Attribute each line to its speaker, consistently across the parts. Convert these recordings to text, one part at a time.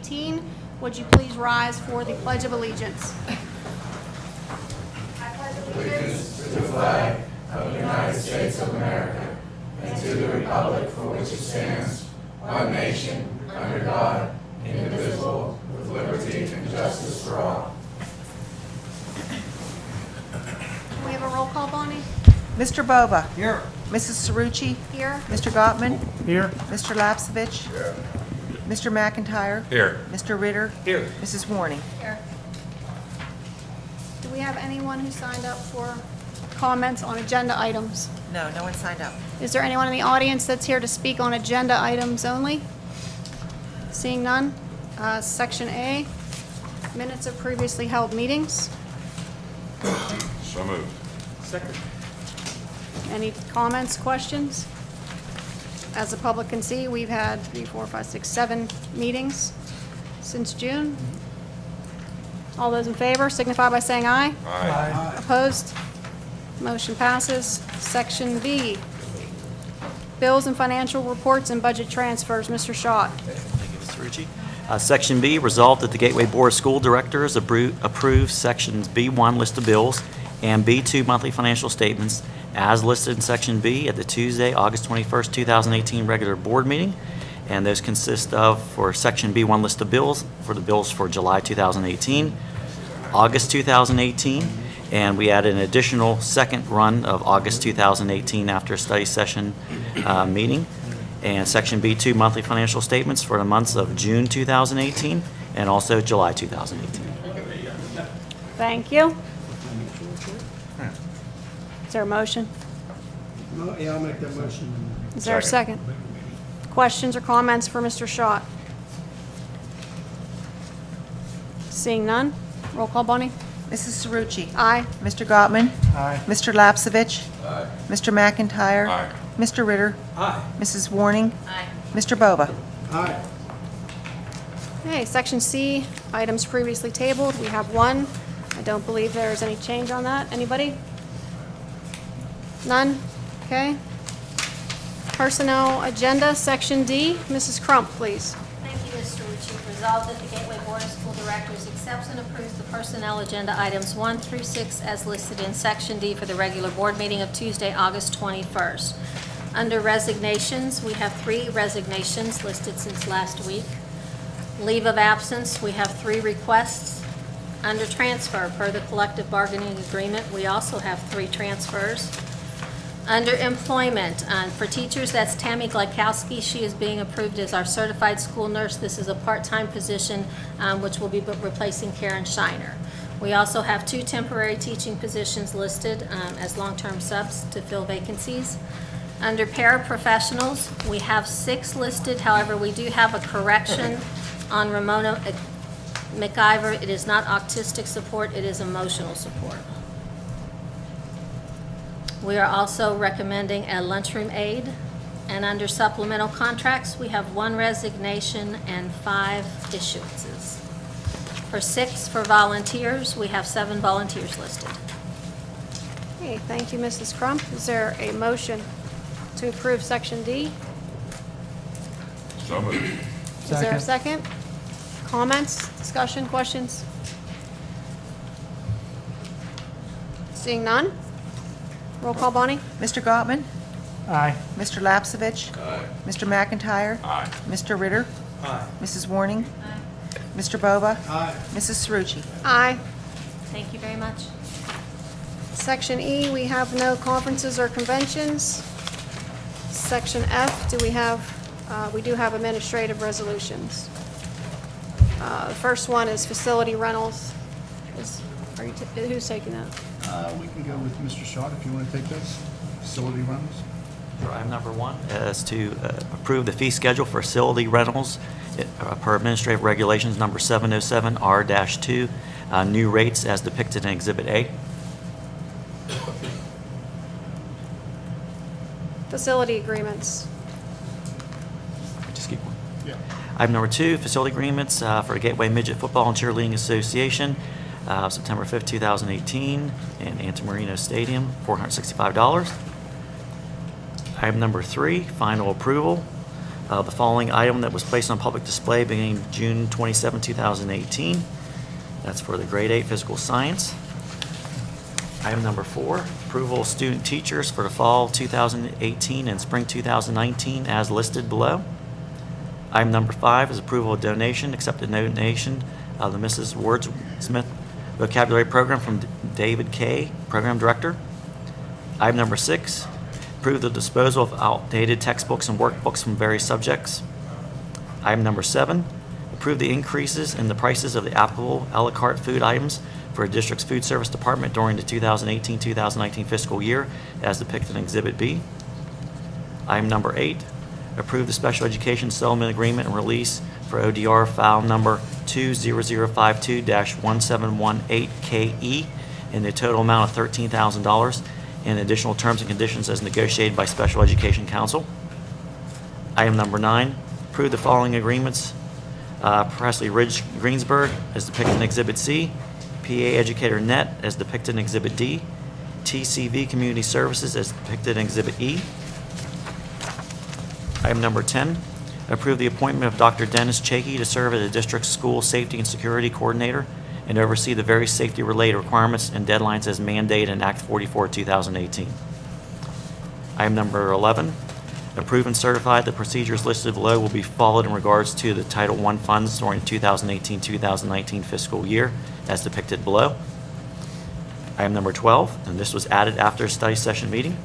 Speaker 1: 2018. Would you please rise for the Pledge of Allegiance? I pledge allegiance
Speaker 2: To the flag of the United States of America and to the republic for which it stands, one nation, under God, indivisible, with liberty and justice for all.
Speaker 1: Can we have a roll call, Bonnie?
Speaker 3: Mr. Boba.
Speaker 4: Here.
Speaker 3: Mrs. Cerrucci.
Speaker 1: Here.
Speaker 3: Mr. Gottman.
Speaker 4: Here.
Speaker 3: Mr. Lapsevich.
Speaker 2: Here.
Speaker 3: Mr. McIntyre.
Speaker 2: Here.
Speaker 3: Mr. Ritter.
Speaker 4: Here.
Speaker 3: Mrs. Warning.
Speaker 1: Here. Do we have anyone who signed up for comments on agenda items?
Speaker 3: No, no one signed up.
Speaker 1: Is there anyone in the audience that's here to speak on agenda items only? Seeing none. Section A, minutes of previously held meetings.
Speaker 2: So moved.
Speaker 4: Second.
Speaker 1: Any comments, questions? As the public can see, we've had 3, 4, 5, 6, 7 meetings since June. All those in favor signify by saying aye.
Speaker 4: Aye.
Speaker 1: Opposed? Motion passes. Section B, bills and financial reports and budget transfers. Mr. Schott.
Speaker 5: Thank you, Mr. Rucci. Section B, resolved that the Gateway Board of School Directors approve Sections B1 list of bills and B2 monthly financial statements as listed in Section B at the Tuesday, August 21st, 2018 regular board meeting. And those consist of, for Section B1 list of bills, for the bills for July 2018, August 2018, and we added an additional second run of August 2018 after a study session meeting. And Section B2 monthly financial statements for the months of June 2018 and also July 2018.
Speaker 1: Thank you. Is there a motion?
Speaker 4: Yeah, I'll make that motion.
Speaker 1: Is there a second? Questions or comments for Mr. Schott? Seeing none. Roll call, Bonnie.
Speaker 3: Mrs. Cerrucci.
Speaker 1: Aye.
Speaker 3: Mr. Gottman.
Speaker 4: Aye.
Speaker 3: Mr. Lapsevich.
Speaker 2: Aye.
Speaker 3: Mr. McIntyre.
Speaker 2: Aye.
Speaker 3: Mr. Ritter.
Speaker 4: Aye.
Speaker 3: Mrs. Warning. Mr. Boba.
Speaker 4: Aye.
Speaker 1: Okay, Section C, items previously tabled. We have one. I don't believe there is any change on that. Anybody? None? Okay. Personnel agenda, Section D. Mrs. Crump, please.
Speaker 6: Thank you, Mr. Rucci. Resolved that the Gateway Board of School Directors accepts and approves the personnel agenda items 1 through 6 as listed in Section D for the regular board meeting of Tuesday, August 21st. Under resignations, we have 3 resignations listed since last week. Leave of absence, we have 3 requests. Under transfer, per the collective bargaining agreement, we also have 3 transfers. Under employment, for teachers, that's Tammy Glykowski. She is being approved as our certified school nurse. This is a part-time position, which will be replacing Karen Shiner. We also have 2 temporary teaching positions listed as long-term subs to fill vacancies. Under paraprofessionals, we have 6 listed. However, we do have a correction on Ramona McIver. It is not autistic support, it is emotional support. We are also recommending a lunchroom aide. And under supplemental contracts, we have 1 resignation and 5 issuances. For 6 for volunteers, we have 7 volunteers listed.
Speaker 1: Okay, thank you, Mrs. Crump. Is there a motion to approve Section D?
Speaker 2: So moved.
Speaker 1: Is there a second? Comments, discussion, questions? Seeing none? Roll call, Bonnie.
Speaker 3: Mr. Gottman.
Speaker 4: Aye.
Speaker 3: Mr. Lapsevich.
Speaker 2: Aye.
Speaker 3: Mr. McIntyre.
Speaker 2: Aye.
Speaker 3: Mr. Ritter.
Speaker 4: Aye.
Speaker 3: Mrs. Warning. Mr. Boba.
Speaker 4: Aye.
Speaker 3: Mrs. Cerrucci.
Speaker 1: Aye.
Speaker 6: Thank you very much.
Speaker 1: Section E, we have no conferences or conventions. Section F, we do have administrative resolutions. The first one is facility rentals. Who's taking that?
Speaker 7: We can go with Mr. Schott if you want to take those. Facility rentals.
Speaker 5: For item number 1 is to approve the fee schedule for facility rentals per administrative regulations number 707R-2, new rates as depicted in Exhibit A.
Speaker 1: Facility agreements.
Speaker 5: Just keep going.
Speaker 7: Yeah.
Speaker 5: Item number 2, facility agreements for the Gateway Midget Football and Cheerleading Association, September 5th, 2018, in Antamarino Stadium, $465. Item number 3, final approval the following item that was placed on public display beginning June 27, 2018. That's for the grade 8 physical science. Item number 4, approval of student teachers for the fall 2018 and spring 2019 as listed below. Item number 5 is approval of donation, accepted donation of the Mrs. Wordsmith Vocabulary Program from David Kay, Program Director. Item number 6, approve the disposal of outdated textbooks and workbooks from various subjects. Item number 7, approve the increases in the prices of the applicable a la carte food items for a district's food service department during the 2018-2019 fiscal year as depicted in Exhibit B. Item number 8, approve the special education settlement agreement and release for ODR file number 20052-1718KE in the total amount of $13,000 and additional terms and conditions as negotiated by Special Education Council. Item number 9, approve the following agreements. Presley Ridge Greensburg as depicted in Exhibit C, PA Educator Net as depicted in Exhibit D, TCV Community Services as depicted in Exhibit E. Item number 10, approve the appointment of Dr. Dennis Chakey to serve as the district's school safety and security coordinator and oversee the various safety-related requirements and deadlines as mandated in Act 44, 2018. Item number 11, approve and certify the procedures listed below will be followed in regards to the Title I funds during the 2018-2019 fiscal year as depicted below. Item number 12, and this was added after a study session meeting,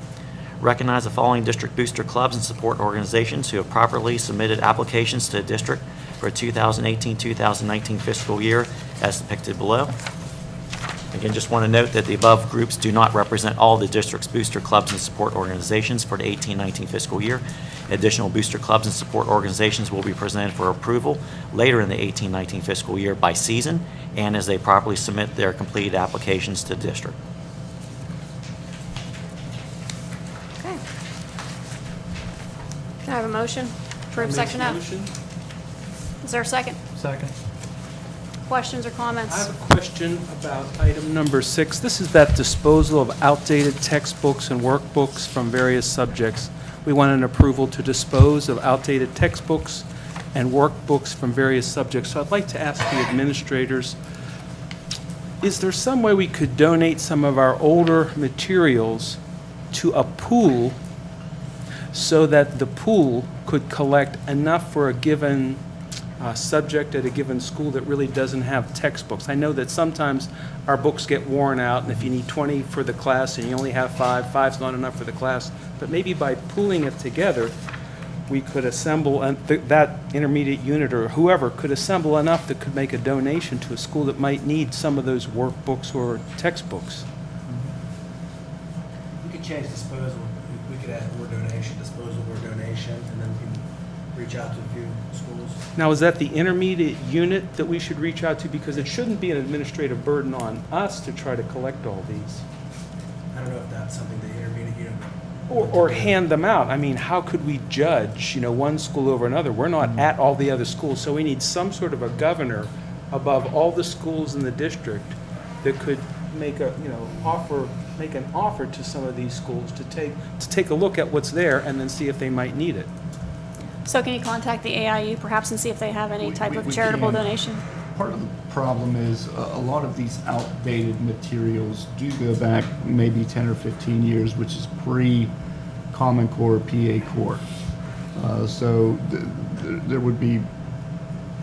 Speaker 5: recognize the following district booster clubs and support organizations who have properly submitted applications to the district for 2018-2019 fiscal year as depicted below. Again, just want to note that the above groups do not represent all the district's booster clubs and support organizations for the 18-19 fiscal year. Additional booster clubs and support organizations will be presented for approval later in the 18-19 fiscal year by season and as they properly submit their completed applications to the district.
Speaker 1: Okay. Can I have a motion? Approve Section F.
Speaker 4: Motion.
Speaker 1: Is there a second?
Speaker 7: Second.
Speaker 1: Questions or comments?
Speaker 4: I have a question about item number 6. This is that disposal of outdated textbooks and workbooks from various subjects. We want an approval to dispose of outdated textbooks and workbooks from various subjects. So I'd like to ask the administrators, is there some way we could donate some of our older materials to a pool so that the pool could collect enough for a given subject at a given school that really doesn't have textbooks? I know that sometimes our books get worn out, and if you need 20 for the class and you only have 5, 5's not enough for the class. But maybe by pooling it together, we could assemble, and that intermediate unit or whoever could assemble enough that could make a donation to a school that might need some of those workbooks or textbooks.
Speaker 8: We could change disposal. We could add or donation, disposal or donation, and then we can reach out to a few schools.
Speaker 4: Now, is that the intermediate unit that we should reach out to? Because it shouldn't be an administrative burden on us to try to collect all these.
Speaker 8: I don't know if that's something the intermediate unit.
Speaker 4: Or hand them out. I mean, how could we judge, one school over another? We're not at all the other schools, so we need some sort of a governor above all the schools in the district that could make an offer to some of these schools to take a look at what's there and then see if they might need it.
Speaker 1: So can you contact the AIU perhaps and see if they have any type of
Speaker 7: We
Speaker 1: charitable
Speaker 7: can.
Speaker 1: donation?
Speaker 7: Part of the problem is a lot of these outdated materials do go back maybe 10 or 15 years, which is pre-Common Core, PA Core. So there would be,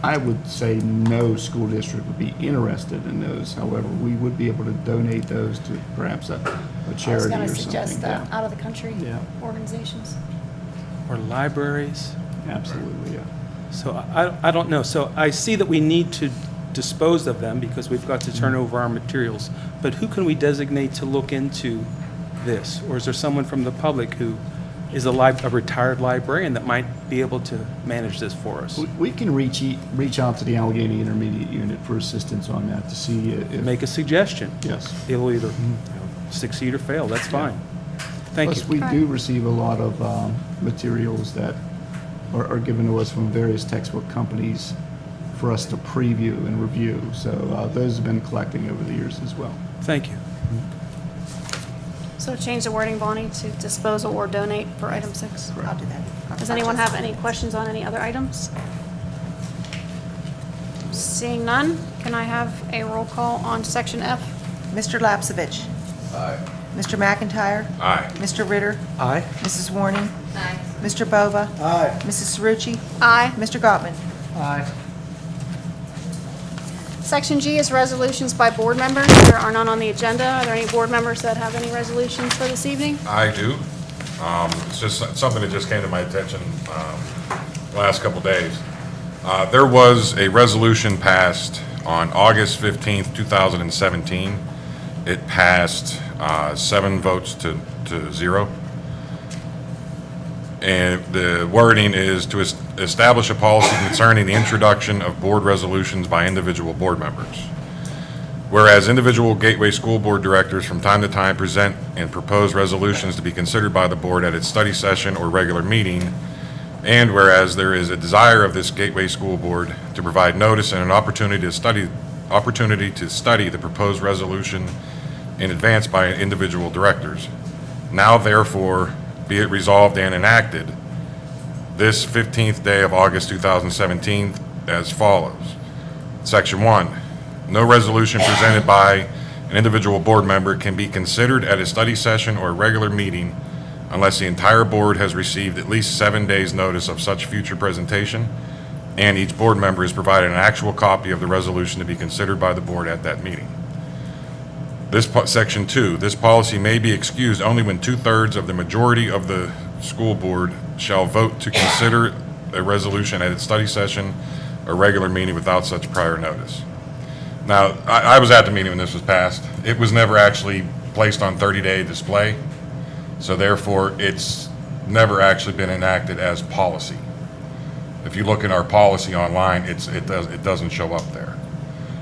Speaker 7: I would say no school district would be interested in those. However, we would be able to donate those to perhaps a charity or something. Yeah.
Speaker 1: out of the country
Speaker 7: Yeah.
Speaker 1: organizations.
Speaker 4: Or libraries.
Speaker 7: Absolutely, yeah.
Speaker 4: So I don't know. So I see that we need to dispose of them because we've got to turn over our materials. But who can we designate to look into this? Or is there someone from the public who is a retired librarian that might be able to manage this for us?
Speaker 7: We can reach out to the Allegheny Intermediate Unit for assistance on that to see if.
Speaker 4: Make a suggestion.
Speaker 7: Yes.
Speaker 4: It'll either succeed or fail. That's fine. Thank you.
Speaker 7: Plus, we do receive a lot of materials that are given to us from various textbook companies for us to preview and review. So those have been collecting over the years as well.
Speaker 4: Thank you.
Speaker 1: So change the wording, Bonnie, to disposal or donate for item 6.
Speaker 3: I'll do that.
Speaker 1: Does anyone have any questions on any other items? Seeing none, can I have a roll call on section F?
Speaker 3: Mr. Lapsevich?
Speaker 2: Aye.
Speaker 3: Mr. McIntyre?
Speaker 2: Aye.
Speaker 3: Mr. Ritter?
Speaker 4: Aye.
Speaker 3: Mrs. Warning?
Speaker 6: Aye.
Speaker 3: Mr. Boba?
Speaker 8: Aye.
Speaker 3: Mrs. Cerucci?
Speaker 1: Aye.
Speaker 3: Mr. Gottman?
Speaker 8: Aye.
Speaker 1: Section G is resolutions by board members. There are none on the agenda. Are there any board members that have any resolutions for this evening?
Speaker 9: I do. It's just something that just came to my attention the last couple days. There was a resolution passed on August 15th, 2017. It passed 7 votes to 0. And the wording is to establish a policy concerning the introduction of board resolutions by individual board members. Whereas individual Gateway School Board directors from time to time present and propose resolutions to be considered by the board at its study session or regular meeting, and whereas there is a desire of this Gateway School Board to provide notice and an opportunity to study the proposed resolution in advance by individual directors. Now therefore be it resolved and enacted this 15th day of August 2017 as follows. Section 1. No resolution presented by an individual board member can be considered at a study session or regular meeting unless the entire board has received at least 7 days' notice of such future presentation, and each board member is provided an actual copy of the resolution to be considered by the board at that meeting. Section 2, this policy may be excused only when 2/3 of the majority of the school board shall vote to consider a resolution at its study session or regular meeting without such prior notice. Now, I was at the meeting when this was passed. It was never actually placed on 30-day display, so therefore it's never actually been enacted as policy. If you look at our policy online, it doesn't show up there.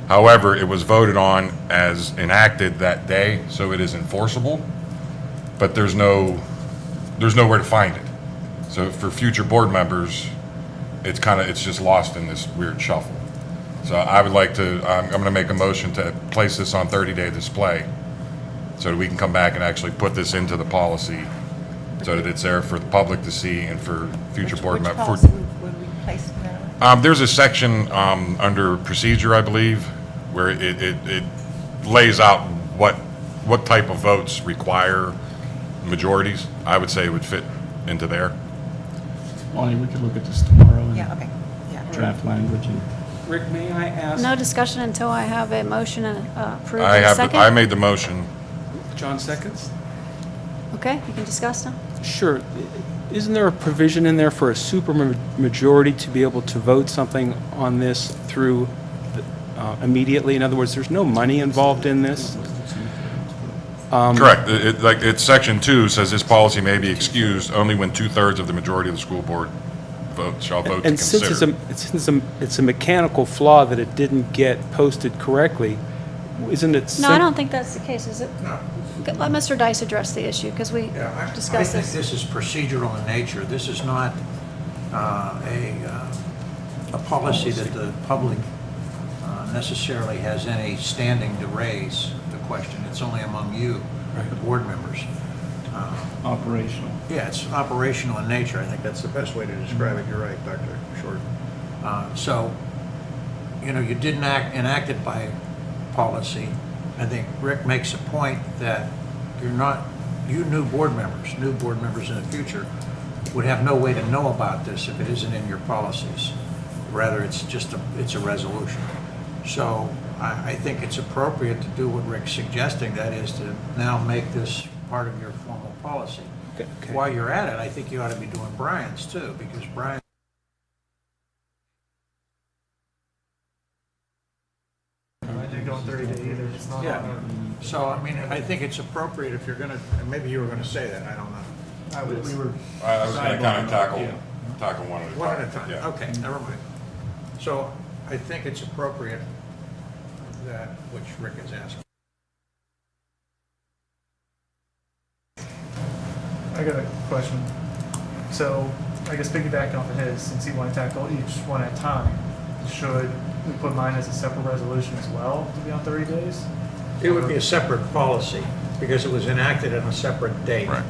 Speaker 9: However, it was voted on as enacted that day, so it is enforceable, but there's nowhere to find it. So for future board members, it's just lost in this weird shuffle. So I would like to, I'm going to make a motion to place this on 30-day display so that we can come back and actually put this into the policy so that it's there for the public to see and for future board members.
Speaker 3: Which policy would we place it now?
Speaker 9: There's a section under procedure, I believe, where it lays out what type of votes require majorities. I would say it would fit into there.
Speaker 7: Lonnie, we could look at this tomorrow and
Speaker 3: Yeah, okay, yeah.
Speaker 7: draft language and.
Speaker 4: Rick, may I ask?
Speaker 1: No discussion until I have a motion and approve
Speaker 9: I
Speaker 1: in a
Speaker 9: have,
Speaker 1: second?
Speaker 9: I made the motion.
Speaker 4: John seconds?
Speaker 1: Okay, you can discuss now.
Speaker 4: Sure. Isn't there a provision in there for a supermajority to be able to vote something on this through immediately? In other words, there's no money involved in this?
Speaker 9: Correct. It's section 2 says this policy may be excused only when 2/3 of the majority of the school board shall vote to
Speaker 4: And since
Speaker 9: consider.
Speaker 4: it's a mechanical flaw that it didn't get posted correctly, isn't it?
Speaker 1: No, I don't think that's the case, is it?
Speaker 10: No.
Speaker 1: Let Mr. Dice address the issue, because we
Speaker 10: Yeah, I
Speaker 1: discussed
Speaker 10: think
Speaker 1: this.
Speaker 10: this is procedural in nature. This is not a policy that the public necessarily has any standing to raise the question. It's only among you, the board members.
Speaker 7: Operational.
Speaker 10: Yeah, it's operational in nature. I think that's the best way to describe it. You're right, Dr. Short. So, you didn't enact it by policy. I think Rick makes a point that you new board members in the future would have no way to know about this if it isn't in your policies. Rather, it's a resolution. So I think it's appropriate to do what Rick's suggesting, that is to now make this part of your formal policy.
Speaker 4: Okay.
Speaker 10: While you're at it, I think you ought to be doing Brian's too, because Brian. Yeah, so I mean, I think it's appropriate if you're gonna, and maybe you were gonna say that, I don't know.
Speaker 9: I was going to kind of tackle one at a time.
Speaker 10: One at a time,
Speaker 9: Yeah.
Speaker 10: okay, never mind. So I think it's appropriate that, which Rick is asking.
Speaker 11: I got a question. So, I guess piggybacking off of his, since he wanted to tackle each one at a time, should we put mine as a separate resolution as well to be on 30 days?
Speaker 10: It would be a separate policy, because it was enacted on a separate date.
Speaker 9: Right.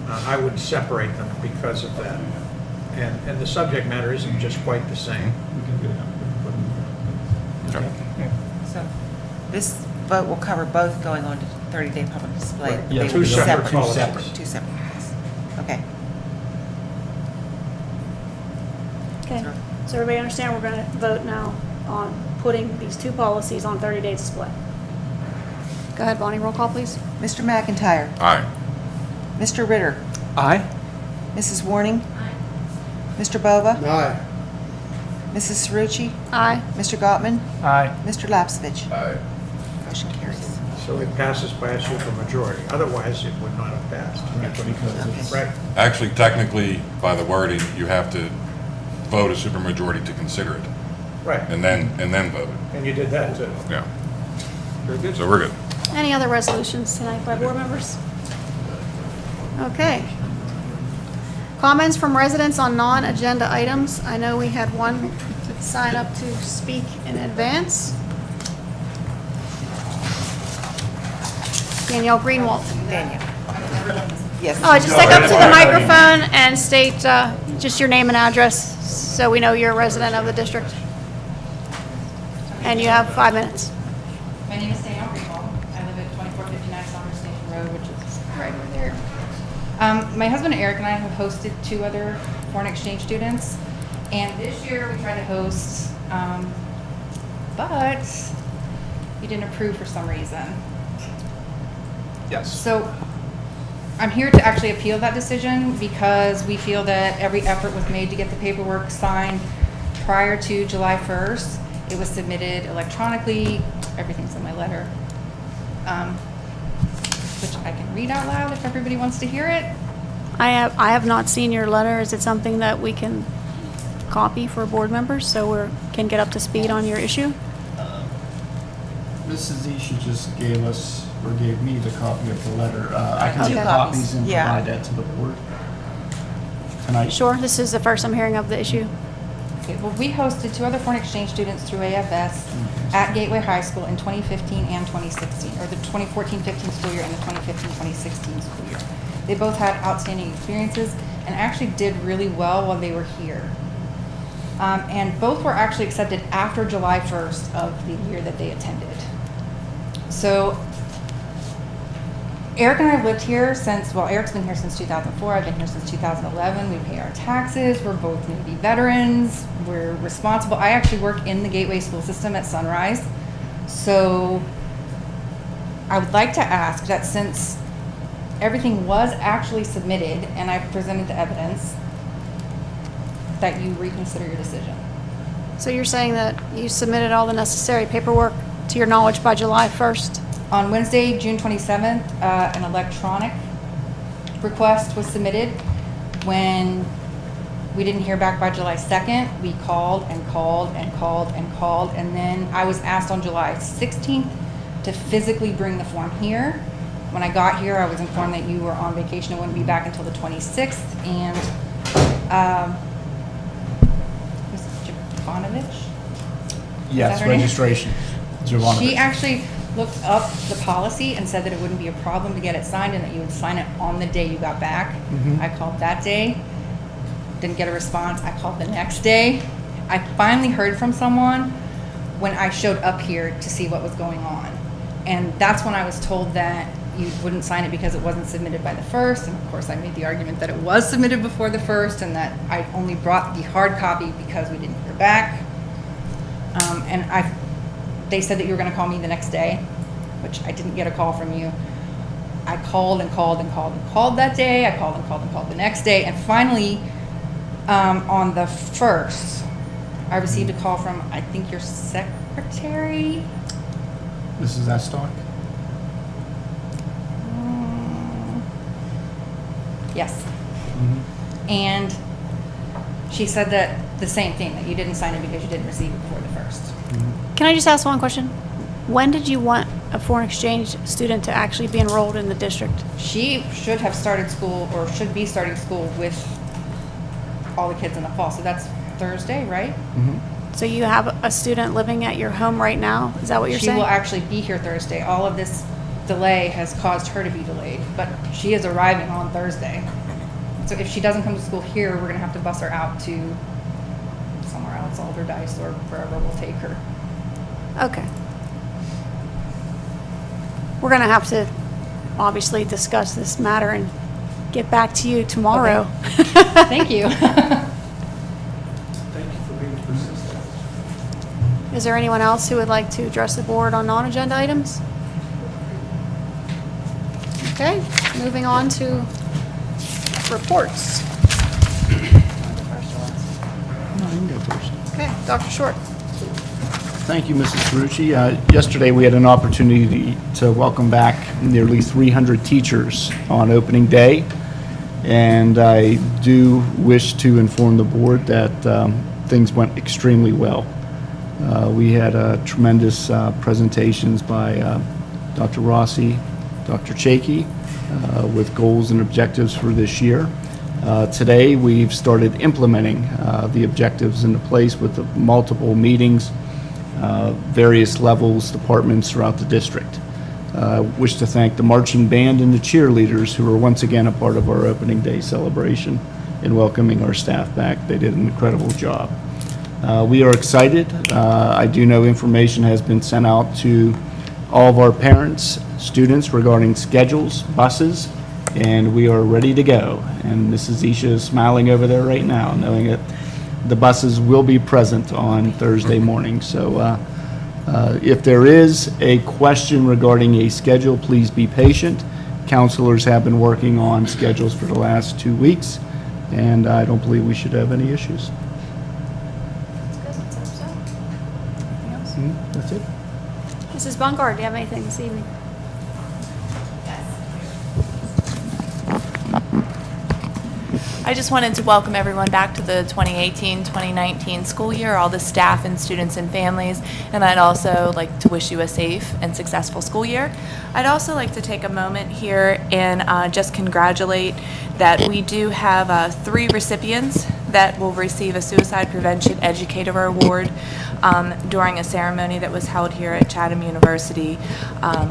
Speaker 10: I would separate them because of that. And the subject matter isn't just quite the same.
Speaker 7: We can do that.
Speaker 9: Okay.
Speaker 3: So this vote will cover both going on to 30-day public display. but
Speaker 7: Yeah,
Speaker 3: they
Speaker 7: two
Speaker 3: will be
Speaker 7: separate
Speaker 10: policies.
Speaker 3: Two separate ones. Okay.
Speaker 1: Okay, so everybody understand we're going to vote now on putting these two policies on 30-day display. Go ahead, Bonnie, roll call, please.
Speaker 3: Mr. McIntyre,
Speaker 9: Aye.
Speaker 3: Mr. Ritter,
Speaker 4: Aye?
Speaker 3: Mrs. Warning, Mr. Bova,
Speaker 8: Aye.
Speaker 3: Mrs. Cerucci,
Speaker 1: Aye.
Speaker 3: Mr. Gottman,
Speaker 11: Aye.
Speaker 3: Mr. Lapsevich.
Speaker 2: Aye.
Speaker 3: Motion carries.
Speaker 10: So it passes by a supermajority. Otherwise, it would not have passed.
Speaker 7: Because it's,
Speaker 10: Right?
Speaker 9: Actually, technically, by the wording, you have to vote a supermajority to consider it,
Speaker 10: Right.
Speaker 9: and then vote it.
Speaker 10: And you did that, too.
Speaker 9: Yeah.
Speaker 10: Very good.
Speaker 9: So we're good.
Speaker 1: Any other resolutions tonight by board members? Okay. Comments from residents on non-agenda items. I know we had one sign up to speak in advance. Danielle Greenwald.
Speaker 3: Daniel. Yes.
Speaker 1: Oh, just step up to the microphone and state just your name and address so we know you're a resident of the district. And you have 5 minutes.
Speaker 12: My name is Danielle Greenwald. I live at 2459 Summer Station Road, which is right over there. My husband Eric and I have hosted 2 other foreign exchange students, and this year we tried to host, but you didn't approve for some reason.
Speaker 7: yes.
Speaker 12: So I'm here to actually appeal that decision because we feel that every effort was made to get the paperwork signed prior to July 1st. It was submitted electronically. Everything's in my letter, which I can read out loud if everybody wants to hear it.
Speaker 1: I have not seen your letter. Is it something that we can copy for board members so we can get up to speed on your issue?
Speaker 7: Mrs. Isha just gave us, or gave me the copy of the letter. I can
Speaker 1: Okay.
Speaker 7: get copies and
Speaker 3: Yeah.
Speaker 7: provide that to the board tonight.
Speaker 1: Sure, this is the first I'm hearing of the issue.
Speaker 12: Okay, well, we hosted 2 other foreign exchange students through AFS at Gateway High School in 2015 and 2016, or the 2014-15 school year and the 2015-2016 school year. They both had outstanding experiences and actually did really well while they were here. And both were actually accepted after July 1st of the year that they attended. So Eric and I have lived here since, well, Eric's been here since 2004. I've been here since 2011. We pay our taxes. We're both Navy veterans. We're responsible. I actually work in the Gateway school system at Sunrise. So I would like to ask that since everything was actually submitted and I presented the evidence, that you reconsider your decision.
Speaker 1: So you're saying that you submitted all the necessary paperwork to your knowledge by July 1st?
Speaker 12: On Wednesday, June 27th, an electronic request was submitted. When we didn't hear back by July 2nd, we called and called and called and called, and then I was asked on July 16th to physically bring the form here. When I got here, I was informed that you were on vacation and wouldn't be back until the 26th, and was it Jovanovich?
Speaker 7: Yes,
Speaker 12: that her name?
Speaker 7: registration. Jovanovich.
Speaker 12: She actually looked up the policy and said that it wouldn't be a problem to get it signed and that you would sign it on the day you got back. I called that day, didn't get a response. I called the next day. I finally heard from someone when I showed up here to see what was going on. And that's when I was told that you wouldn't sign it because it wasn't submitted by the 1st. And of course, I made the argument that it was submitted before the 1st and that I only brought the hard copy because we didn't hear back. They said that you were going to call me the next day, which I didn't get a call from you. I called and called and called and called that day. I called and called and called the next day. And finally, on the 1st, I received a call from, I think, your secretary.
Speaker 7: Mrs. Estock?
Speaker 12: Yes. And she said that the same thing, that you didn't sign it because you didn't receive it before the 1st.
Speaker 1: Can I just ask one question? When did you want a foreign exchange student to actually be enrolled in the district?
Speaker 12: She should have started school, or should be starting school with all the kids in the fall. So that's Thursday, right?
Speaker 1: So you have a student living at your home right now? Is that what you're
Speaker 12: She
Speaker 1: saying?
Speaker 12: will actually be here Thursday. All of this delay has caused her to be delayed, but she is arriving on Thursday. So if she doesn't come to school here, we're gonna have to bus her out to somewhere else, Alderdice or wherever we'll take her.
Speaker 1: Okay. We're going to have to obviously discuss this matter and get back to you tomorrow.
Speaker 12: Thank you.
Speaker 4: Thank you for being persistent.
Speaker 1: Is there anyone else who would like to address the board on non-agenda items? Okay, moving on to reports.
Speaker 7: No, you can go first.
Speaker 1: Okay, Dr. Short.
Speaker 7: Thank you, Mrs. Carucci. Yesterday, we had an opportunity to welcome back nearly 300 teachers on opening day, and I do wish to inform the board that things went extremely well. We had tremendous presentations by Dr. Rossi, Dr. Chakey, with goals and objectives for this year. Today, we've started implementing the objectives into place with the multiple meetings, various levels, departments throughout the district. Wish to thank the marching band and the cheerleaders who are once again a part of our opening day celebration in welcoming our staff back. They did an incredible job. We are excited. I do know information has been sent out to all of our parents, students regarding schedules, buses, and we are ready to go. And Mrs. Isha is smiling over there right now, knowing that the buses will be present on Thursday morning. So if there is a question regarding a schedule, please be patient. Counselors have been working on schedules for the last 2 weeks, and I don't believe we should have any issues.
Speaker 1: That's good. Let's hope so. Anything else?
Speaker 7: That's it.
Speaker 1: Mrs. Bungard, do you have anything this evening?
Speaker 13: I just wanted to welcome everyone back to the 2018-2019 school year, all the staff and students and families, and I'd also like to wish you a safe and successful school year. I'd also like to take a moment here and just congratulate that we do have 3 recipients that will receive a Suicide Prevention Educator Award during a ceremony that was held here at Chatham University.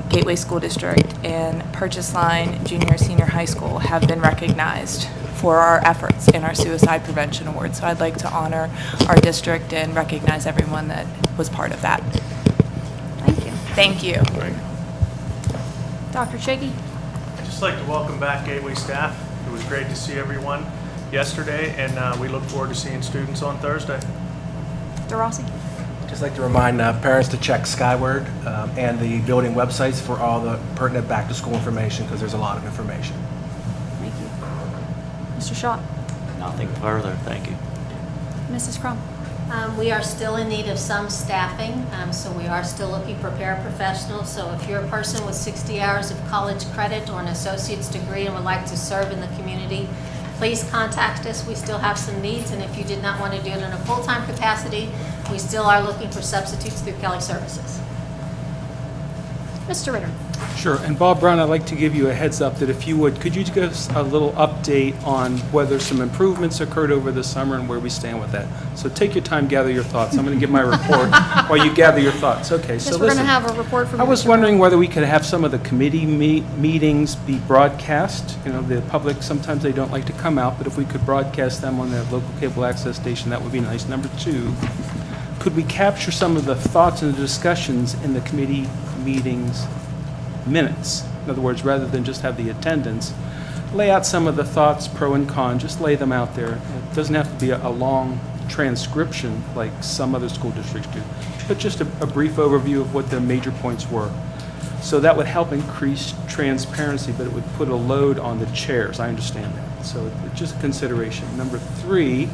Speaker 13: Gateway School District and Purchase Line Junior Senior High School have been recognized for our efforts in our Suicide Prevention Award. So I'd like to honor our district and recognize everyone that was part of that.
Speaker 1: Thank you.
Speaker 13: Thank you.
Speaker 1: Dr. Chakey?
Speaker 11: I'd just like to welcome back Gateway staff. It was great to see everyone yesterday, and we look forward to seeing students on Thursday.
Speaker 1: Dr. Rossi?
Speaker 8: Just like to remind parents to check Skyward and the building websites for all the pertinent back-to-school information, because there's a lot of information.
Speaker 1: Thank you. Mr. Shaw?
Speaker 5: Nothing further, thank you.
Speaker 1: Mrs. Crum?
Speaker 6: We are still in need of some staffing, so we are still looking for paraprofessionals. So if you're a person with 60 hours of college credit or an associate's degree and would like to serve in the community, please contact us. We still have some needs, and if you did not want to do it in a full-time capacity, we still are looking for substitutes through Kelly Services.
Speaker 1: Mr. Ritter?
Speaker 4: Sure, and Bob Brown, I'd like to give you a heads up that if you would, could you give us a little update on whether some improvements occurred over the summer and where we stand with that? So take your time, gather your thoughts. I'm going to give my report while you gather your thoughts. Okay, so
Speaker 1: Yes, we're going to
Speaker 4: listen.
Speaker 1: have a report from
Speaker 4: I was
Speaker 1: Mr.
Speaker 4: wondering whether we could have some of the committee meetings be broadcast. You know, the public, sometimes they don't like to come out, but if we could broadcast them on the local cable access station, that would be nice. Number 2, could we capture some of the thoughts and the discussions in the committee meetings minutes? In other words, rather than just have the attendance, lay out some of the thoughts, pro and con, just lay them out there. It doesn't have to be a long transcription like some other school districts do, but just a brief overview of what the major points were. So that would help increase transparency, but it would put a load on the chairs. I understand that. So it's just a consideration. Number 3,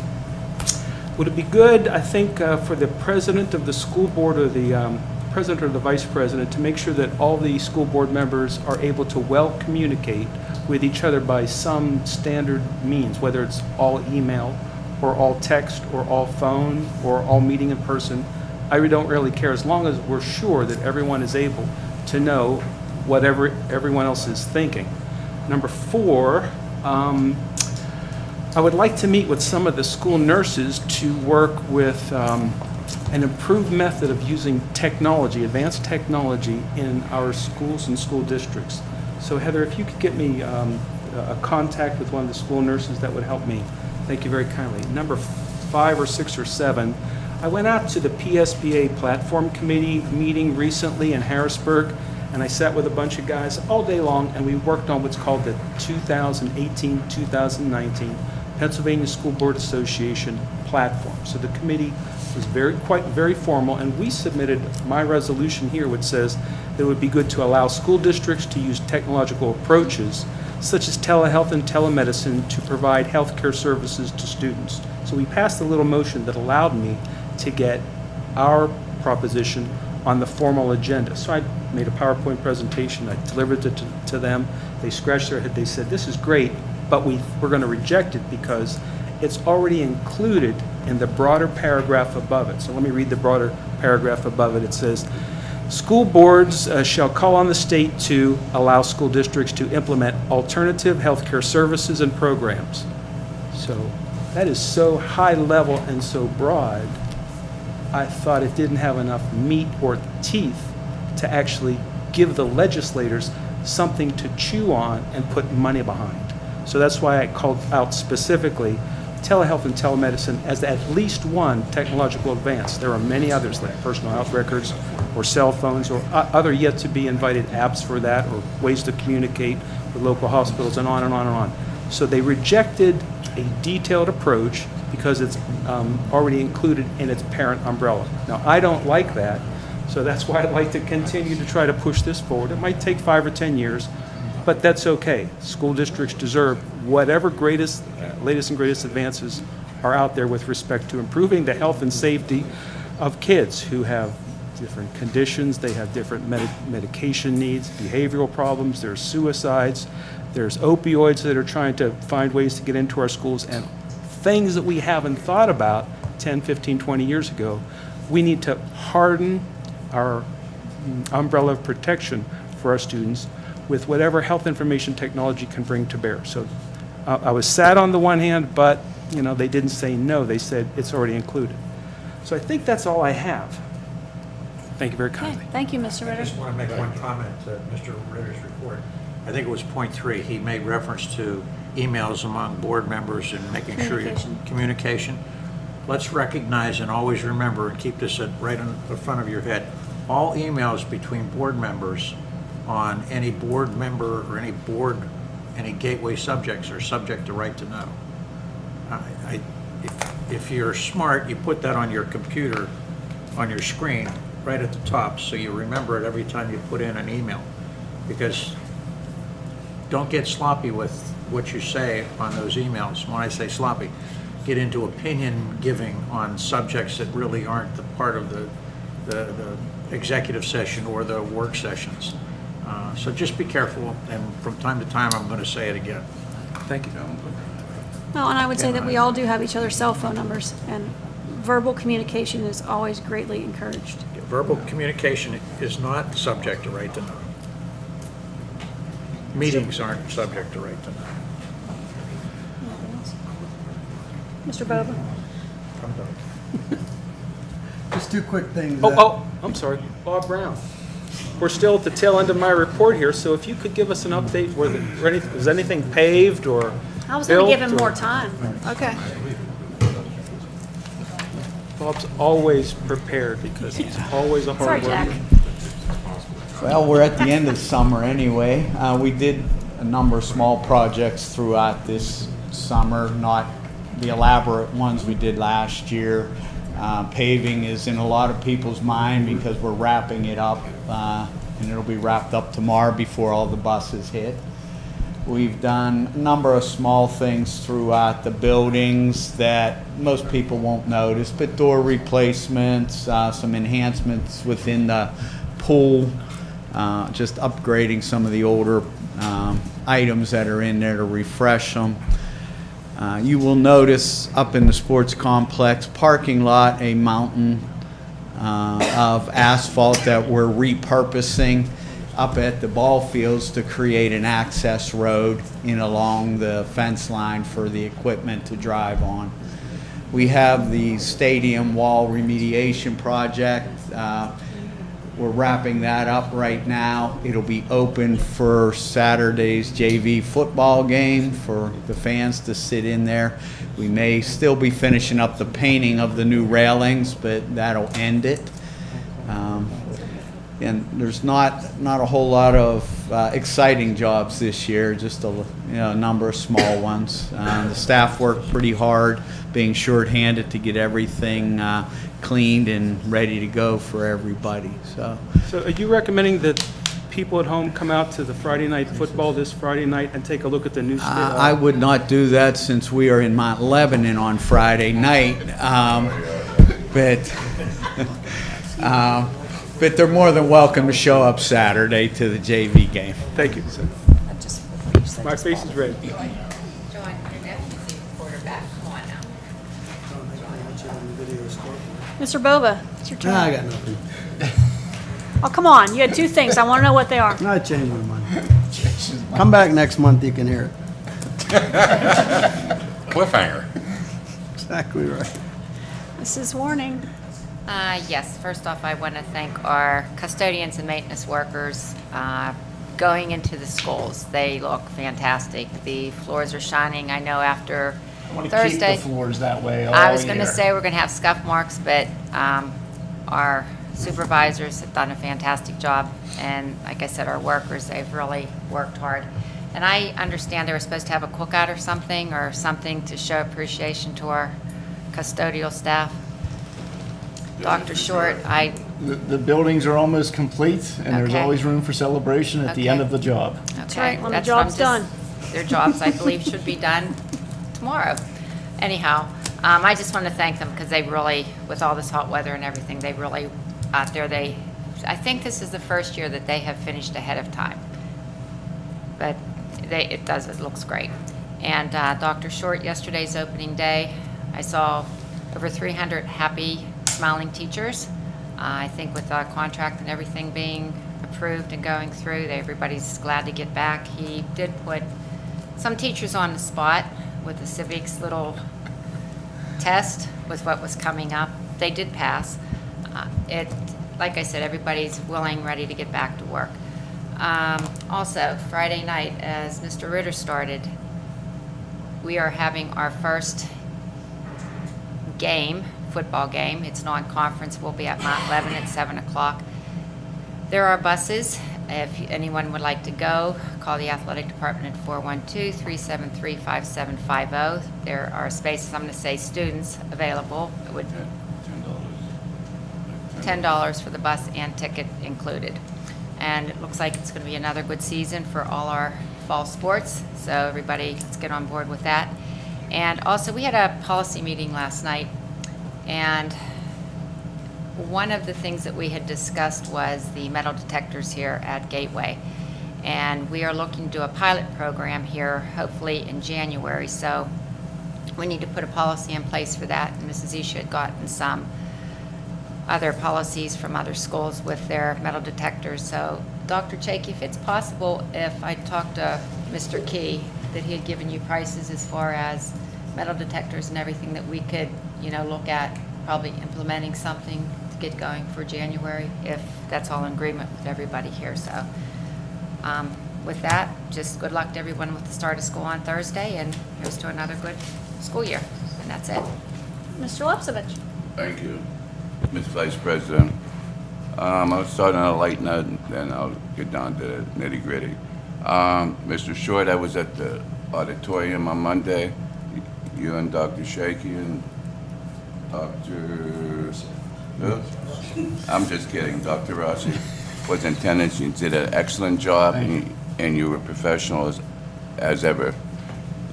Speaker 4: would it be good, I think, for the president of the school board or the president or the vice president to make sure that all the school board members are able to well communicate with each other by some standard means, whether it's all email or all text or all phone or all meeting in person. I don't really care, as long as we're sure that everyone is able to know whatever everyone else is thinking. Number 4, I would like to meet with some of the school nurses to work with an improved method of using technology, advanced technology, in our schools and school districts. So Heather, if you could get me a contact with one of the school nurses that would help me. Thank you very kindly. Number 5 or 6 or 7, I went out to the PSBA Platform Committee meeting recently in Harrisburg, and I sat with a bunch of guys all day long, and we worked on what's called the 2018-2019 Pennsylvania School Board Association platform. So the committee was very formal, and we submitted my resolution here, which says that it would be good to allow school districts to use technological approaches such as telehealth and telemedicine to provide healthcare services to students. So we passed a little motion that allowed me to get our proposition on the formal agenda. So I made a PowerPoint presentation, I delivered it to them. They scratched their head, they said, this is great, but we're going to reject it because it's already included in the broader paragraph above it. So let me read the broader paragraph above it. It says, school boards shall call on the state to allow school districts to implement alternative healthcare services and programs. So that is so high level and so broad, I thought it didn't have enough meat or teeth to actually give the legislators something to chew on and put money behind. So that's why I called out specifically telehealth and telemedicine as at least one technological advance. There are many others like personal health records or cell phones or other yet to be invited apps for that, or ways to communicate with local hospitals, and on and on and on. So they rejected a detailed approach because it's already included in its parent umbrella. Now, I don't like that, so that's why I'd like to continue to try to push this forward. It might take 5 or 10 years, but that's okay. School districts deserve whatever latest and greatest advances are out there with respect to improving the health and safety of kids who have different conditions, they have different medication needs, behavioral problems, there's suicides, there's opioids that are trying to find ways to get into our schools, and things that we haven't thought about 10, 15, 20 years ago. We need to harden our umbrella of protection for our students with whatever health information technology can bring to bear. So I was sad on the one hand, but they didn't say no. They said it's already included. So I think that's all I have. Thank you very
Speaker 6: Okay,
Speaker 4: kindly.
Speaker 6: thank you, Mr.
Speaker 10: I
Speaker 6: Ritter.
Speaker 10: just want to make one comment to Mr. Ritter's report. I think it was point 3. He made reference to emails among board members and making sure communication. Let's recognize and always remember and keep this right in the front of your head. All emails between board members on any board member or any gateway subjects are subject to right to know. If you're smart, you put that on your computer, on your screen, right at the top, so you remember it every time you put in an email. Because don't get sloppy with what you say on those emails. When I say sloppy, get into opinion giving on subjects that really aren't the part of the executive session or the work sessions. So just be careful, and from time to time, I'm going to say it again.
Speaker 4: Thank you.
Speaker 1: No, and I would say that we all do have each other's cell phone numbers, and verbal communication is always greatly encouraged.
Speaker 10: Verbal communication is not subject to right to know. Meetings aren't subject to right to know.
Speaker 1: Mr. Bova?
Speaker 14: Just 2 quick things.
Speaker 4: I'm sorry, Bob Brown. We're still at the tail end of my report here, so if you could give us an update, was anything paved or
Speaker 1: I was going to give
Speaker 4: built,
Speaker 1: him
Speaker 4: or-
Speaker 1: more time. Okay.
Speaker 4: Bob's always prepared because he's always a
Speaker 1: Sorry,
Speaker 4: hard
Speaker 1: Jack.
Speaker 4: worker.
Speaker 14: Well, we're at the end of summer anyway. We did a number of small projects throughout this summer, not the elaborate ones we did last year. Paving is in a lot of people's mind because we're wrapping it up, and it'll be wrapped up tomorrow before all the buses hit. We've done a number of small things throughout the buildings that most people won't notice, but door replacements, some enhancements within the pool, just upgrading some of the older items that are in there to refresh them. You will notice up in the sports complex parking lot a mountain of asphalt that we're repurposing up at the ball fields to create an access road in along the fence line for the equipment to drive on. We have the stadium wall remediation project. we're wrapping that up right now. It'll be open for Saturday's JV football game for the fans to sit in there. We may still be finishing up the painting of the new railings, but that'll end it. And there's not a whole lot of exciting jobs this year, just a number of small ones. The staff worked pretty hard, being shorthanded to get everything cleaned and ready to go for everybody. So
Speaker 4: So are you recommending that people at home come out to the Friday night football this Friday night and take a look at the new
Speaker 14: I would not do that since we are in Mount Lebanon on Friday night. But they're more than welcome to show up Saturday to the JV game.
Speaker 4: Thank you. My face is red.
Speaker 12: John, your nephew's a quarterback. Come on now.
Speaker 1: Mr. Bova, it's your turn.
Speaker 15: I got nothing.
Speaker 1: Oh, come on, you had two things. I want to know what they are.
Speaker 15: I changed my mind. Come back next month, you can hear it.
Speaker 9: Cliffhanger.
Speaker 15: Exactly right.
Speaker 1: Mrs. Warning.
Speaker 16: Yes, first off, I want to thank our custodians and maintenance workers going into the schools. They look fantastic. The floors are shining. I know after
Speaker 7: I want to
Speaker 16: Thursday.
Speaker 7: keep the floors that way all
Speaker 16: I was going to
Speaker 7: year.
Speaker 16: say we're going to have scuff marks, but our supervisors have done a fantastic job. And like I said, our workers, they've really worked hard. And I understand they were supposed to have a cookout or something to show appreciation to our custodial staff. Dr. Short,
Speaker 7: The buildings are almost complete, and there's
Speaker 16: Okay.
Speaker 7: always room for celebration at the end
Speaker 16: Okay.
Speaker 7: of the job.
Speaker 1: That's right, when the
Speaker 16: That's what I'm
Speaker 1: job's done.
Speaker 16: Their jobs, I believe, should be done tomorrow. Anyhow, I just want to thank them because they really, with all this hot weather and everything, they really, out there, I think this is the first year that they have finished ahead of time. But it looks great. And Dr. Short, yesterday's opening day, I saw over 300 happy, smiling teachers. I think with our contract and everything being approved and going through, everybody's glad to get back. He did put some teachers on the spot with the civics little test with what was coming up. They did pass. Like I said, everybody's willing, ready to get back to work. Also, Friday night, as Mr. Ritter started, we are having our first football game. It's non-conference. We'll be at Mount Lebanon at 7 o'clock. There are buses. If anyone would like to go, call the athletic department at 412-373-5750. There are spaces, I'm going to say students available. It would $10 for the bus and ticket included. And it looks like it's going to be another good season for all our fall sports. So everybody, let's get on board with that. And also, we had a policy meeting last night, and one of the things that we had discussed was the metal detectors here at Gateway. And we are looking to do a pilot program here, hopefully in January. So we need to put a policy in place for that. And Mrs. Isha had gotten some other policies from other schools with their metal detectors. So Dr. Chakey, if it's possible, if I talked to Mr. Key, that he had given you prices as far as metal detectors and everything, that we could, look at probably implementing something to get going for January, if that's all in agreement with everybody here. So with that, just good luck to everyone with the start of school on Thursday, and here's to another good school year. And that's it.
Speaker 1: Mr. Lepsovich.
Speaker 2: Thank you, Ms. Vice President. I'll start on a light note, and then I'll get down to the nitty-gritty. Mr. Short, I was at the auditorium on Monday. You and Dr. Shaky and Dr. Who? I'm just kidding. Dr. Rossi was in attendance. You did an excellent job, and you were professional as ever,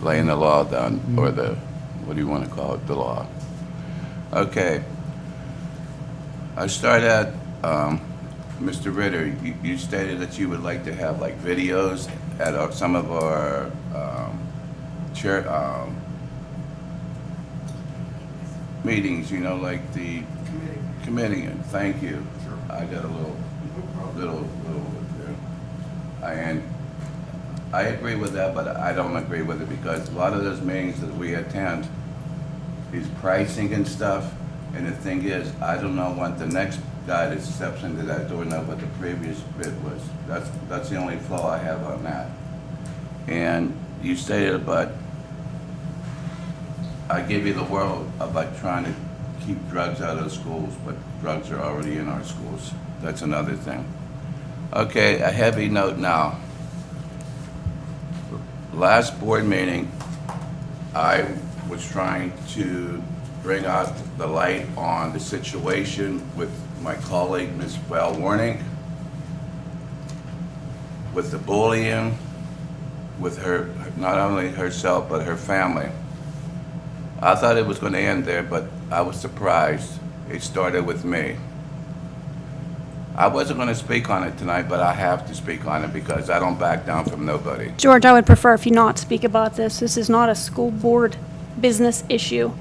Speaker 2: laying the law down, or what do you want to call it, the law. Okay. I start at, Mr. Ritter, you stated that you would like to have like videos at some of our meetings, like the committee. And thank you. I got a little there. And I agree with that, but I don't agree with it because a lot of those meetings that we attend is pricing and stuff. And the thing is, I don't know what the next guy that steps into that door know what the previous bid was. That's the only flaw I have on that. And you stated about, I gave you the world about trying to keep drugs out of schools, but drugs are already in our schools. That's another thing. Okay, a heavy note now. Last board meeting, I was trying to bring out the light on the situation with my colleague, Ms. Val Warnick, with the bullying, with her, not only herself, but her family. I thought it was going to end there, but I was surprised. It started with me. I wasn't going to speak on it tonight, but I have to speak on it because I don't back down from nobody.
Speaker 1: George, I would prefer if you not speak about this. This is not a school board business issue.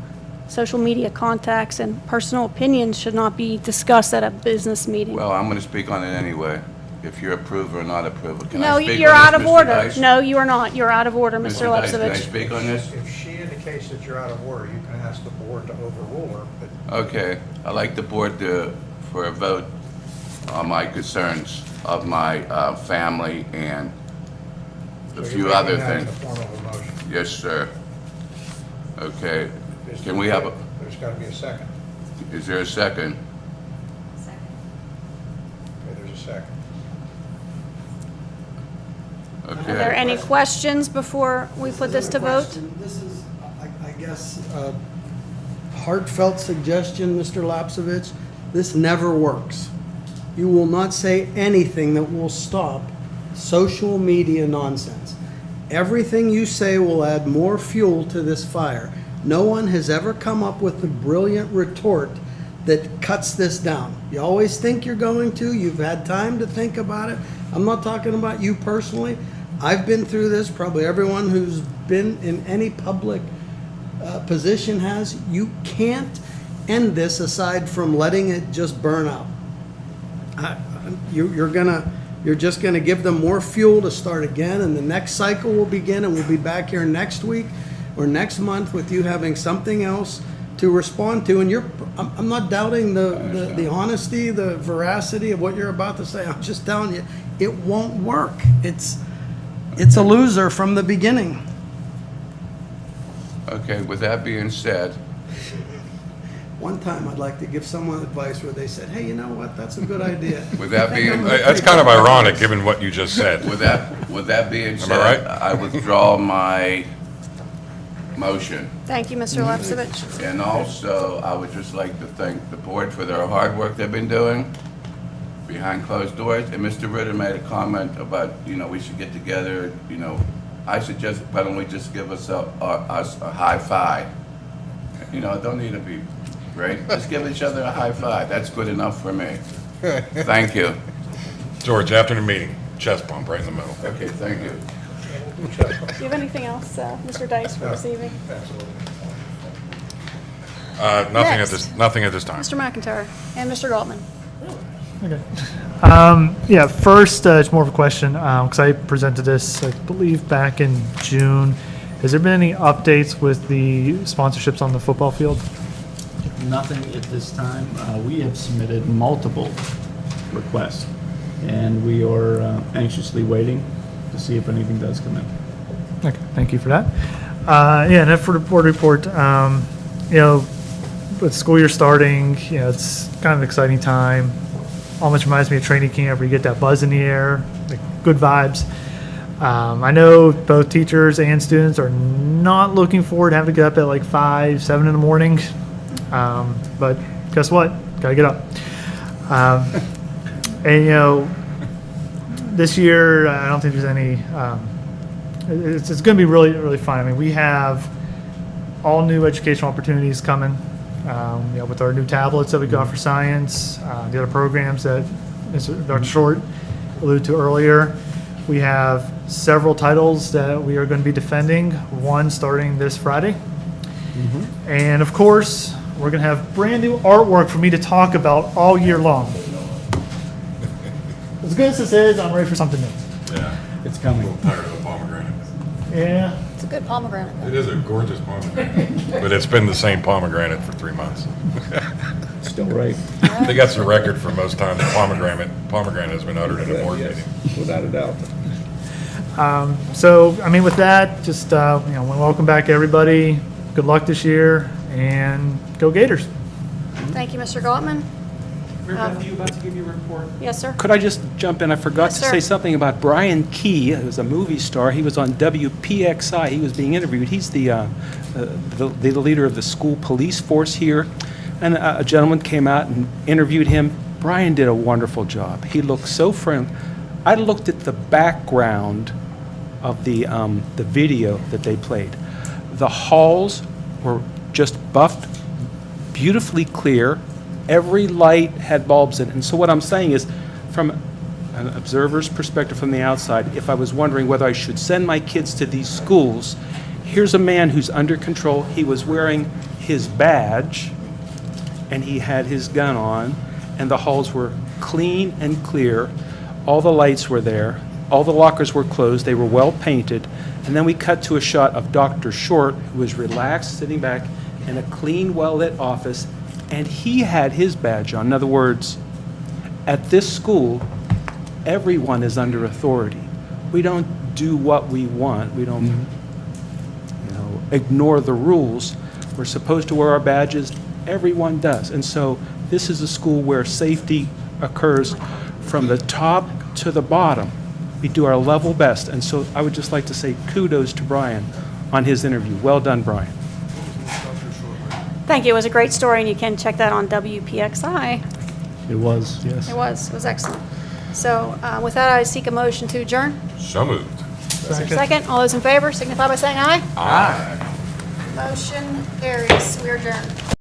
Speaker 1: Social media contacts and personal opinions should not be discussed at a business meeting.
Speaker 2: Well, I'm going to speak on it anyway, if you approve or not approve. Can
Speaker 1: No,
Speaker 2: I speak
Speaker 1: you're
Speaker 2: on
Speaker 1: out
Speaker 2: this,
Speaker 1: of
Speaker 2: Mr.
Speaker 1: order.
Speaker 2: Dice?
Speaker 1: No, you are not. You're out of order, Mr.
Speaker 2: Dice, can I
Speaker 1: Lepsovich.
Speaker 2: speak on this?
Speaker 10: If she indicates that you're out of order, you can ask the board to overrule her, but
Speaker 2: Okay, I'd like the board for a vote on my concerns of my family and a
Speaker 10: so
Speaker 2: few
Speaker 10: you're
Speaker 2: other
Speaker 10: making that in
Speaker 2: things.
Speaker 10: the form of a motion.
Speaker 2: Yes, sir. Okay, can we have
Speaker 10: There's got to be a second.
Speaker 2: is there a second?
Speaker 10: Okay, there's a second.
Speaker 1: Are there
Speaker 2: Okay,
Speaker 1: any questions before we put this to vote?
Speaker 15: This is, I guess, a heartfelt suggestion, Mr. Lapsovich. This never works. You will not say anything that will stop social media nonsense. Everything you say will add more fuel to this fire. No one has ever come up with the brilliant retort that cuts this down. You always think you're going to. You've had time to think about it. I'm not talking about you personally. I've been through this. Probably everyone who's been in any public position has. You can't end this aside from letting it just burn out. You're just gonna give them more fuel to start again, and the next cycle will begin, and we'll be back here next week or next month with you having something else to respond to. And I'm not doubting the honesty, the veracity of what you're about to say. I'm just telling you, it won't work. It's a loser from the beginning.
Speaker 2: okay, with that being said,
Speaker 15: One time, I'd like to give someone advice where they said, hey, you know what, that's a good idea.
Speaker 2: with that being,
Speaker 9: That's kind of ironic, given what you just said.
Speaker 2: with that being
Speaker 9: Am I
Speaker 2: said,
Speaker 9: right?
Speaker 2: I withdraw my motion.
Speaker 1: Thank you, Mr. Lepsovich.
Speaker 2: And also, I would just like to thank the board for their hard work they've been doing behind closed doors. And Mr. Ritter made a comment about, we should get together, I suggest, why don't we just give us a high five? It don't need to be great. Just give each other a high five. That's good enough for me. Thank you.
Speaker 9: George, after the meeting, chest bump right in the middle.
Speaker 2: Okay, thank you.
Speaker 1: Do you have anything else, Mr. Dice, for this evening?
Speaker 9: Nothing at this time.
Speaker 1: Mr. McIntyre and Mr. Galtman.
Speaker 11: Okay. Yeah, first, it's more of a question, because I presented this, I believe, back in June. Has there been any updates with the sponsorships on the football field?
Speaker 7: Nothing at this time. We have submitted multiple requests, and we are anxiously waiting to see if anything does come in.
Speaker 11: Okay, thank you for that. Yeah, and then for the board report, with school year starting, it's kind of an exciting time. Almost reminds me of training camp where you get that buzz in the air, like good vibes. I know both teachers and students are not looking forward to having to get up at like 5, 7 in the morning. But guess what? Gotta get up. And this year, I don't think there's any, it's gonna be really, really fun. I mean, we have all new educational opportunities coming, with our new tablets that we got for science, the other programs that Dr. Short alluded to earlier. We have several titles that we are going to be defending, one starting this Friday. And of course, we're going to have brand new artwork for me to talk about all year long. As good as this is, I'm ready for something new.
Speaker 9: Yeah.
Speaker 7: It's coming.
Speaker 9: A little tired of the pomegranate.
Speaker 11: Yeah.
Speaker 1: It's a good pomegranate.
Speaker 9: It is a gorgeous pomegranate, but it's been the same pomegranate for 3 months.
Speaker 7: still right.
Speaker 9: I think that's the record for most times pomegranate has been uttered at a board
Speaker 7: Yes,
Speaker 9: meeting.
Speaker 7: without a doubt.
Speaker 11: So, I mean, with that, just, welcome back, everybody. Good luck this year, and go Gators.
Speaker 1: Thank you, Mr. Galtman.
Speaker 4: Mary Beth, are you about to give your report?
Speaker 1: Yes, sir.
Speaker 4: Could I just jump in? I forgot
Speaker 1: Yes,
Speaker 4: to
Speaker 1: sir.
Speaker 4: say something about Brian Key, who's a movie star. He was on WPXI. He was being interviewed. He's the leader of the school police force here. And a gentleman came out and interviewed him. Brian did a wonderful job. He looked so friendly. I looked at the background of the video that they played. The halls were just buffed, beautifully clear. Every light had bulbs in it. And so what I'm saying is, from an observer's perspective from the outside, if I was wondering whether I should send my kids to these schools, here's a man who's under control. He was wearing his badge, and he had his gun on, and the halls were clean and clear. All the lights were there. All the lockers were closed. They were well painted. And then we cut to a shot of Dr. Short, who was relaxed, sitting back in a clean, well-lit office, and he had his badge on. In other words, at this school, everyone is under authority. We don't do what we want. We don't, ignore the rules. We're supposed to wear our badges. Everyone does. And so this is a school where safety occurs from the top to the bottom. We do our level best. And so I would just like to say kudos to Brian on his interview. Well done, Brian.
Speaker 1: Thank you. It was a great story, and you can check that on WPXI.
Speaker 11: It was, yes.
Speaker 1: It was excellent. So with that, I seek a motion to adjourn.
Speaker 9: So moved.
Speaker 1: Is there a second? All those in favor signify by saying aye.
Speaker 9: Aye.
Speaker 1: Motion carries. We are adjourned.